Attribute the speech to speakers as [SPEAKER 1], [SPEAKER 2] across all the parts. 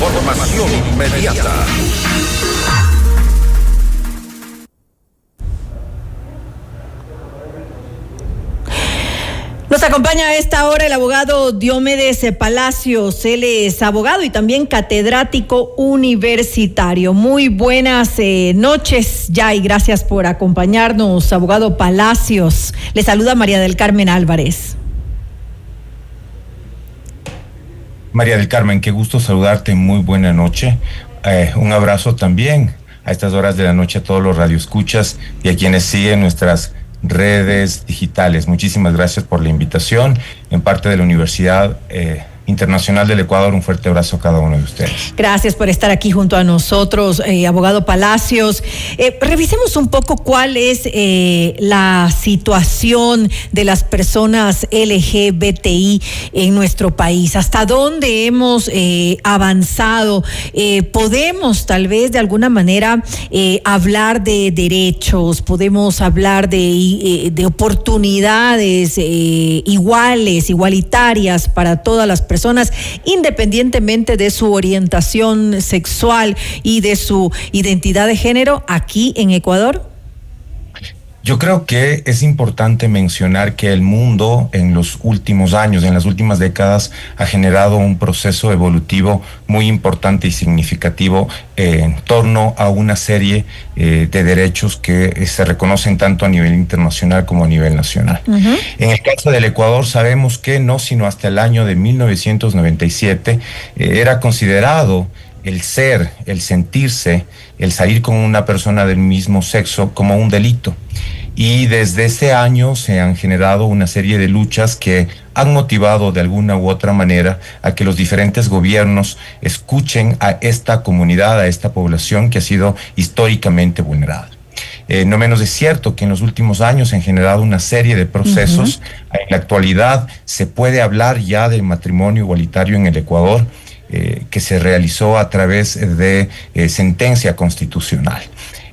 [SPEAKER 1] Información inmediata.
[SPEAKER 2] Nos acompaña a esta hora el abogado Diomedes Palacios. Él es abogado y también catedrático universitario. Muy buenas noches ya y gracias por acompañarnos, abogado Palacios. Le saluda María del Carmen Álvarez.
[SPEAKER 3] María del Carmen, qué gusto saludarte, muy buena noche. Un abrazo también a estas horas de la noche a todos los radioescuchas y a quienes siguen nuestras redes digitales. Muchísimas gracias por la invitación en parte de la Universidad Internacional del Ecuador. Un fuerte abrazo a cada uno de ustedes.
[SPEAKER 2] Gracias por estar aquí junto a nosotros, abogado Palacios. Revisemos un poco cuál es la situación de las personas LGBTI en nuestro país. ¿Hasta dónde hemos avanzado? ¿Podemos tal vez de alguna manera hablar de derechos? ¿Podemos hablar de oportunidades iguales, igualitarias para todas las personas, independientemente de su orientación sexual y de su identidad de género aquí en Ecuador?
[SPEAKER 3] Yo creo que es importante mencionar que el mundo en los últimos años, en las últimas décadas, ha generado un proceso evolutivo muy importante y significativo en torno a una serie de derechos que se reconocen tanto a nivel internacional como a nivel nacional. Uh-huh. En el caso del Ecuador sabemos que no sino hasta el año de 1997 era considerado el ser, el sentirse, el salir con una persona del mismo sexo como un delito. Y desde ese año se han generado una serie de luchas que han motivado de alguna u otra manera a que los diferentes gobiernos escuchen a esta comunidad, a esta población que ha sido históricamente vulnerada. No menos es cierto que en los últimos años se han generado una serie de procesos. Uh-huh. En la actualidad se puede hablar ya del matrimonio igualitario en el Ecuador, que se realizó a través de sentencia constitucional.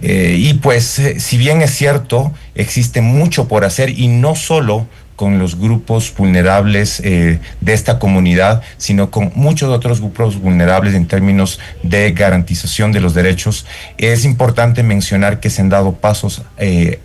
[SPEAKER 3] Y pues, si bien es cierto, existe mucho por hacer y no solo con los grupos vulnerables de esta comunidad, sino con muchos otros grupos vulnerables en términos de garantización de los derechos. Es importante mencionar que se han dado pasos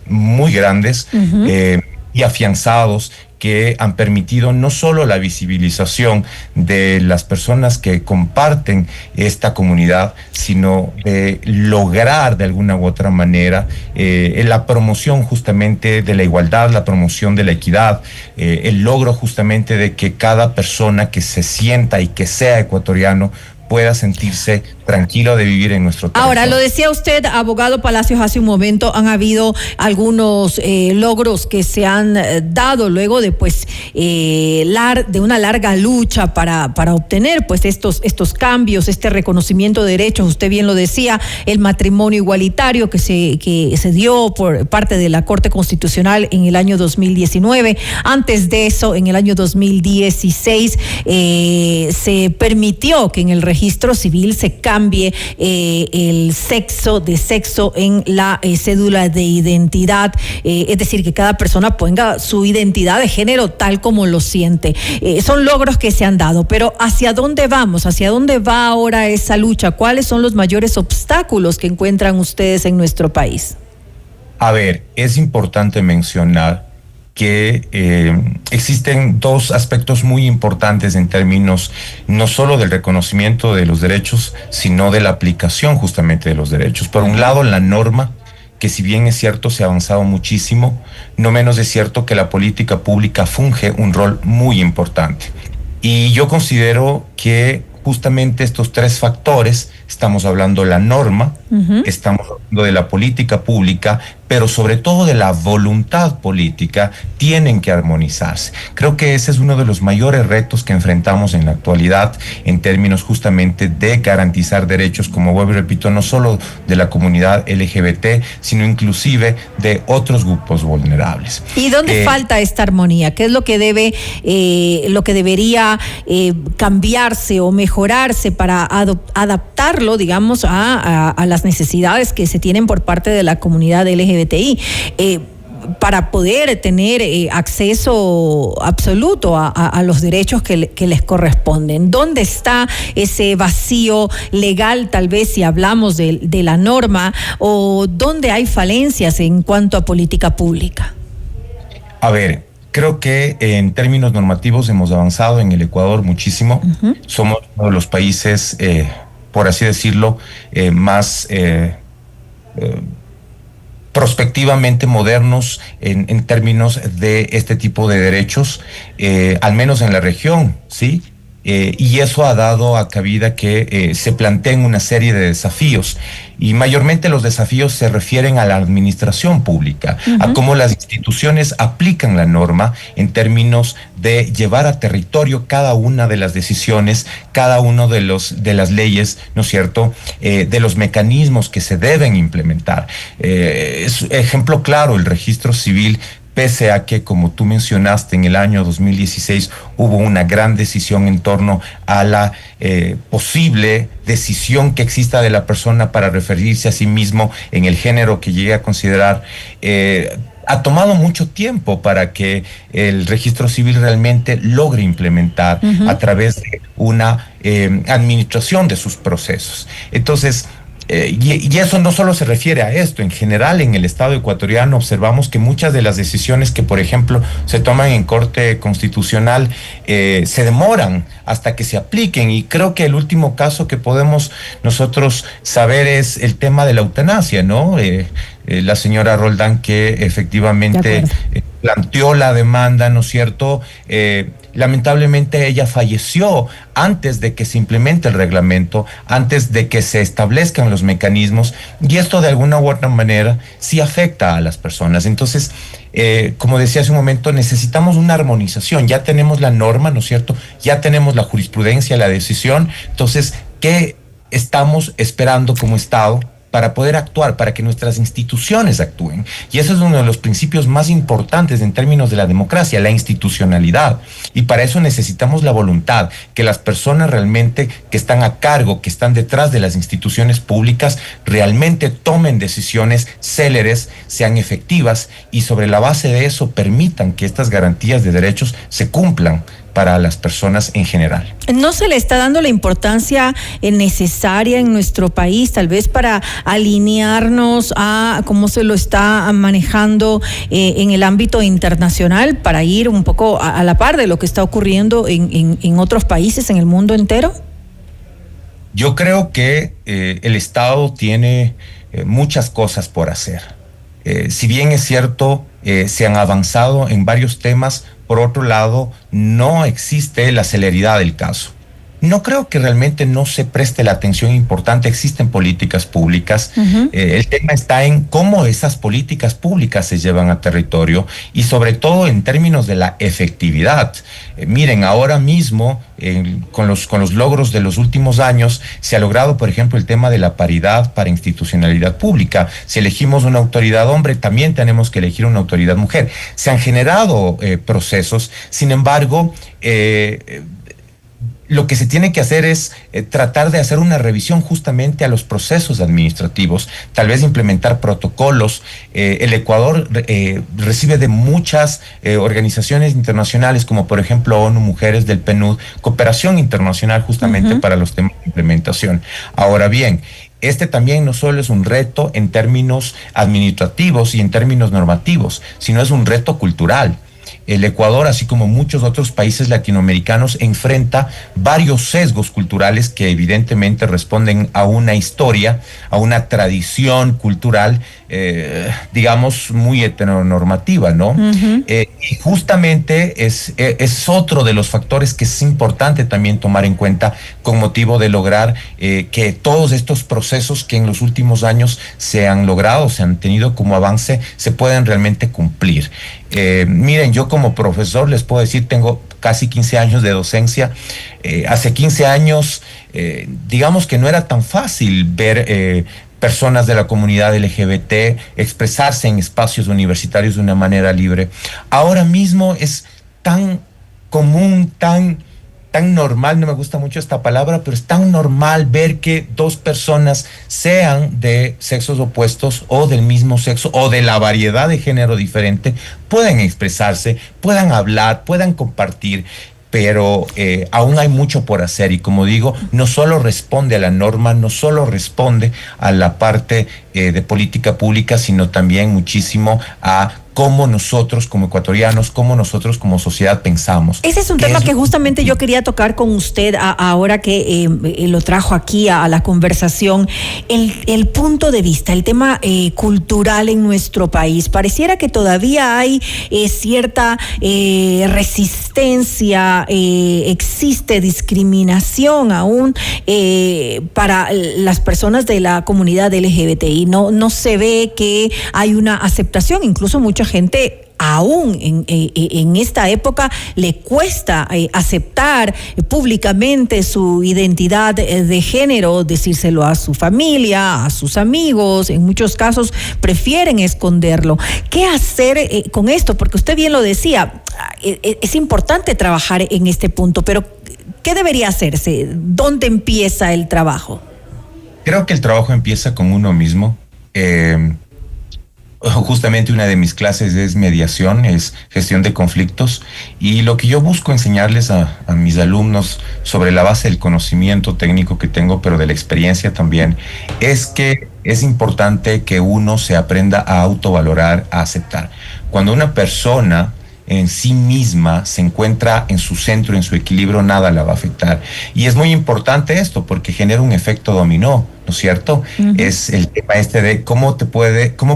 [SPEAKER 3] muy grandes uh-huh. Y afianzados que han permitido no solo la visibilización de las personas que comparten esta comunidad, sino de lograr de alguna u otra manera la promoción justamente de la igualdad, la promoción de la equidad, el logro justamente de que cada persona que se sienta y que sea ecuatoriano pueda sentirse tranquilo de vivir en nuestro territorio. Ahora,
[SPEAKER 2] lo decía usted, abogado Palacios, hace un momento, han habido algunos logros que se han dado luego de de una larga lucha para obtener pues estos cambios, este reconocimiento de derechos. Usted bien lo decía, el matrimonio igualitario que se dio por parte de la Corte Constitucional en el año 2019. Antes de eso, en el año 2016, se permitió que en el registro civil se cambie el sexo en la cédula de identidad, es decir, que cada persona ponga su identidad de género tal como lo siente. Son logros que se han dado, pero ¿hacia dónde vamos? ¿Hacia dónde va ahora esa lucha? ¿Cuáles son los mayores obstáculos que encuentran ustedes en nuestro país?
[SPEAKER 3] A ver, es importante mencionar que existen dos aspectos muy importantes en términos no solo del reconocimiento de los derechos, sino de la aplicación justamente de los derechos. Por un lado, la norma, que si bien es cierto se ha avanzado muchísimo, no menos es cierto que la política pública funge un rol muy importante. Y yo considero que justamente estos tres factores, estamos hablando de la norma, uh-huh. Estamos hablando de la política pública, pero sobre todo de la voluntad política, tienen que armonizarse. Creo que ese es uno de los mayores retos que enfrentamos en la actualidad en términos justamente de garantizar derechos, como vuelvo y repito, no solo de la comunidad LGBT, sino inclusive de otros grupos vulnerables.
[SPEAKER 2] ¿Y dónde falta esta armonía? ¿Qué es lo que debería cambiarse o mejorarse para adaptarlo, digamos, a las necesidades que se tienen por parte de la comunidad LGBTI? para poder tener acceso absoluto a los derechos que les corresponden. ¿Dónde está ese vacío legal, tal vez, si hablamos de la norma, o dónde hay falencias en cuanto a política pública?
[SPEAKER 3] A ver, creo que en términos normativos hemos avanzado en el Ecuador muchísimo. Uh-huh. Somos uno de los países, por así decirlo, más prospectivamente modernos en términos de este tipo de derechos, al menos en la región, ¿sí? Y eso ha dado a cabida que se planteen una serie de desafíos, y mayormente los desafíos se refieren a la administración pública, uh-huh, a cómo las instituciones aplican la norma en términos de llevar a territorio cada una de las decisiones, cada uno de las leyes, ¿no es cierto?, de los mecanismos que se deben implementar. Es ejemplo claro el registro civil. Pese a que, como tú mencionaste, en el año 2016 hubo una gran decisión en torno a la posible decisión que exista de la persona para referirse a sí mismo en el género que llegue a considerar, ha tomado mucho tiempo para que el registro civil realmente logre implementar, uh-huh, a través de una administración de sus procesos. Entonces, y eso no solo se refiere a esto. En general, en el Estado ecuatoriano observamos que muchas de las decisiones que, por ejemplo, se toman en Corte Constitucional se demoran hasta que se apliquen, y creo que el último caso que podemos nosotros saber es el tema de la eutanasia, ¿no? La señora Roldán, que efectivamente planteó la demanda, ¿no es cierto? Lamentablemente ella falleció antes de que se implemente el reglamento, antes de que se establezcan los mecanismos, y esto de alguna u otra manera sí afecta a las personas. Entonces, como decía hace un momento, necesitamos una armonización. Ya tenemos la norma, ¿no es cierto? Ya tenemos la jurisprudencia, la decisión. Entonces, ¿qué estamos esperando como Estado para poder actuar, para que nuestras instituciones actúen? Y ese es uno de los principios más importantes en términos de la democracia, la institucionalidad. Y para eso necesitamos la voluntad, que las personas realmente que están a cargo, que están detrás de las instituciones públicas, realmente tomen decisiones céleres, sean efectivas, y sobre la base de eso permitan que estas garantías de derechos se cumplan para las personas en general.
[SPEAKER 2] ¿No se le está dando la importancia necesaria en nuestro país, tal vez para alinearnos a cómo se lo está manejando en el ámbito internacional, para ir un poco a la par de lo que está ocurriendo en otros países, en el mundo entero?
[SPEAKER 3] Yo creo que el Estado tiene muchas cosas por hacer. Si bien es cierto, se han avanzado en varios temas, por otro lado, no existe la celeridad del caso. No creo que realmente no se preste la atención importante. Existen políticas públicas. Uh-huh. El tema está en cómo esas políticas públicas se llevan a territorio, y sobre todo en términos de la efectividad. Miren, ahora mismo, con los logros de los últimos años, se ha logrado, por ejemplo, el tema de la paridad para institucionalidad pública. Si elegimos una autoridad hombre, también tenemos que elegir una autoridad mujer. Se han generado procesos. Sin embargo, lo que se tiene que hacer es tratar de hacer una revisión justamente a los procesos administrativos, tal vez implementar protocolos. El Ecuador recibe de muchas organizaciones internacionales, como por ejemplo ONU Mujeres, del PNUD, cooperación internacional justamente, uh-huh, para los temas de implementación. Ahora bien, este también no solo es un reto en términos administrativos y en términos normativos, sino es un reto cultural. El Ecuador, así como muchos otros países latinoamericanos, enfrenta varios sesgos culturales que evidentemente responden a una historia, a una tradición cultural, digamos, muy heteronormativa, ¿no? Uh-huh. Y justamente es otro de los factores que es importante también tomar en cuenta con motivo de lograr que todos estos procesos que en los últimos años se han logrado, se han tenido como avance, se puedan realmente cumplir. Miren, yo como profesor les puedo decir, tengo casi 15 años de docencia. Hace 15 años, digamos que no era tan fácil ver personas de la comunidad LGBT expresarse en espacios universitarios de una manera libre. Ahora mismo es tan común, tan tan normal, no me gusta mucho esta palabra, pero es tan normal ver que dos personas, sean de sexos opuestos o del mismo sexo o de la variedad de género diferente, pueden expresarse, puedan hablar, puedan compartir. Pero aún hay mucho por hacer y, como digo, no solo responde a la norma, no solo responde a la parte de política pública, sino también muchísimo a cómo nosotros como ecuatorianos, cómo nosotros como sociedad pensamos.
[SPEAKER 2] Ese es un tema que justamente yo quería tocar con usted ahora que lo trajo aquí a la conversación. El punto de vista, el tema cultural en nuestro país. Pareciera que todavía hay cierta resistencia, existe discriminación aún para las personas de la comunidad LGBTI. No se ve que hay una aceptación, incluso mucha gente aún en esta época le cuesta aceptar públicamente su identidad de género, decírselo a su familia, a sus amigos. En muchos casos prefieren esconderlo. ¿Qué hacer con esto? Porque usted bien lo decía, es importante trabajar en este punto, pero ¿qué debería hacerse? ¿Dónde empieza el trabajo?
[SPEAKER 3] Creo que el trabajo empieza con uno mismo. Justamente una de mis clases es mediación, es gestión de conflictos, y lo que yo busco enseñarles a mis alumnos, sobre la base del conocimiento técnico que tengo, pero de la experiencia también, es que es importante que uno se aprenda a autovalorar, a aceptar. Cuando una persona en sí misma se encuentra en su centro, en su equilibrio, nada la va a afectar. Y es muy importante esto porque genera un efecto dominó, ¿no es cierto? Uh-huh. Es el tema de cómo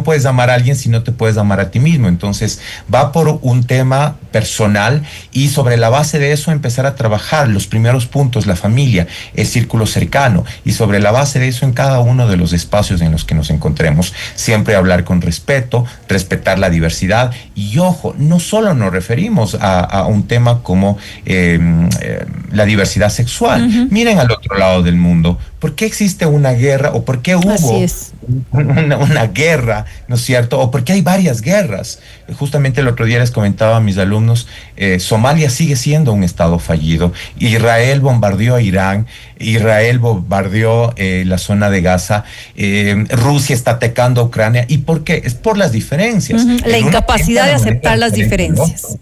[SPEAKER 3] puedes amar a alguien si no te puedes amar a ti mismo. Entonces va por un tema personal y sobre la base de eso empezar a trabajar los primeros puntos, la familia, el círculo cercano, y sobre la base de eso en cada uno de los espacios en los que nos encontremos, siempre hablar con respeto, respetar la diversidad. Y ojo, no solo nos referimos a un tema como la diversidad sexual. Uh-huh. Miren al otro lado del mundo. ¿Por qué existe una guerra o por qué hubo una guerra, ¿no es cierto? O por qué hay varias guerras. Justamente el otro día les comentaba a mis alumnos, Somalia sigue siendo un estado fallido. Israel bombardeó a Irán, Israel bombardeó la zona de Gaza, Rusia está atacando a Ucrania. ¿Y por qué? Es por las diferencias.
[SPEAKER 2] Uh-huh. La incapacidad de aceptar las diferencias.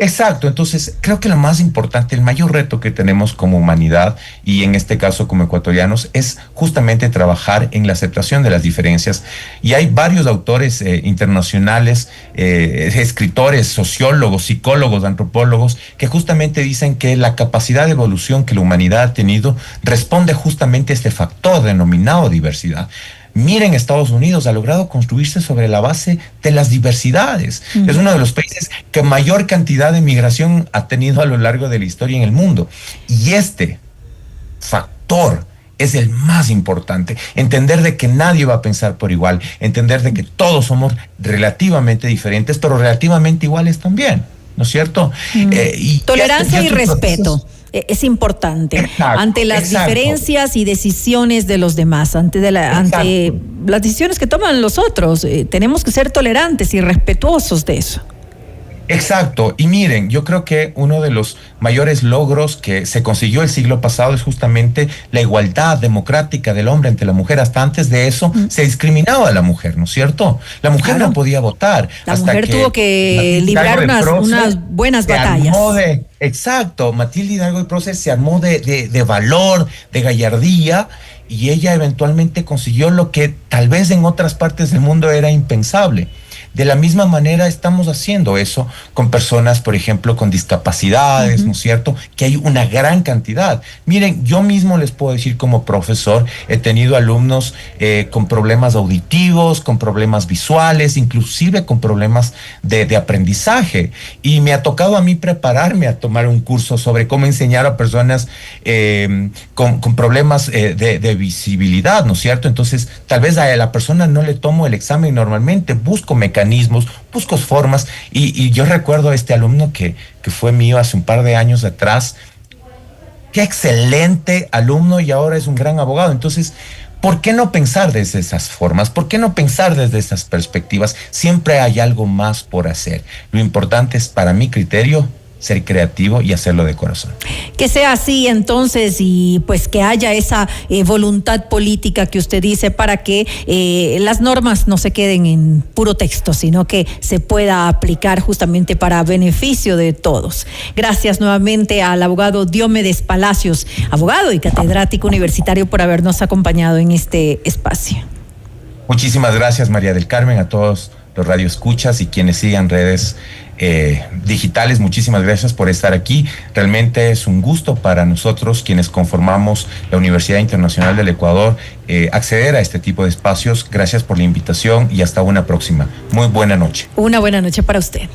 [SPEAKER 3] Exacto, entonces creo que lo más importante, el mayor reto que tenemos como humanidad y en este caso como ecuatorianos es justamente trabajar en la aceptación de las diferencias. Y hay varios autores internacionales, escritores, sociólogos, psicólogos, antropólogos, que justamente dicen que la capacidad de evolución que la humanidad ha tenido responde justamente a este factor denominado diversidad. Miren, Estados Unidos ha logrado construirse sobre la base de las diversidades. Uh-huh. Es uno de los países que mayor cantidad de migración ha tenido a lo largo de la historia en el mundo. Y este factor es el más importante. Entender de que nadie va a pensar por igual. Entender de que todos somos relativamente diferentes, pero relativamente iguales también. ¿No es cierto?
[SPEAKER 2] Uh-huh. Tolerancia y respeto. Es importante. Exacto, ante las diferencias y decisiones de los demás, ante las decisiones que toman los otros, tenemos que ser tolerantes y respetuosos de eso.
[SPEAKER 3] Exacto, y miren, yo creo que uno de los mayores logros que se consiguió el siglo pasado es justamente la igualdad democrática del hombre ante la mujer. Hasta antes de eso se discriminaba a la mujer, ¿no es cierto? La mujer no podía votar.
[SPEAKER 2] La mujer tuvo que librar unas buenas batallas.
[SPEAKER 3] Exacto, Matilde Hidalgo de Prócer se armó de valor, de gallardía, y ella eventualmente consiguió lo que tal vez en otras partes del mundo era impensable. De la misma manera estamos haciendo eso con personas, por ejemplo, con discapacidades, uh-huh. ¿no es cierto? Que hay una gran cantidad. Miren, yo mismo les puedo decir como profesor, he tenido alumnos con problemas auditivos, con problemas visuales, inclusive con problemas de aprendizaje. Y me ha tocado a mí prepararme a tomar un curso sobre cómo enseñar a personas con problemas de visibilidad, ¿no es cierto? Entonces, tal vez a la persona no le tomo el examen normalmente, busco mecanismos, busco formas, y yo recuerdo a este alumno que fue mío hace un par de años atrás. Qué excelente alumno, y ahora es un gran abogado. Entonces, ¿por qué no pensar desde esas formas? ¿Por qué no pensar desde esas perspectivas? Siempre hay algo más por hacer. Lo importante es, para mi criterio, ser creativo y hacerlo de corazón.
[SPEAKER 2] Que sea así entonces, y pues que haya esa voluntad política que usted dice para que las normas no se queden en puro texto, sino que se pueda aplicar justamente para beneficio de todos. Gracias nuevamente al abogado Diomedes Palacios, abogado y catedrático universitario, por habernos acompañado en este espacio.
[SPEAKER 3] Muchísimas gracias, María del Carmen, a todos los radioescuchas y quienes sigan redes digitales. Muchísimas gracias por estar aquí. Realmente es un gusto para nosotros, quienes conformamos la Universidad Internacional del Ecuador, acceder a este tipo de espacios. Gracias por la invitación y hasta una próxima. Muy buena noche.
[SPEAKER 2] Una buena noche para usted.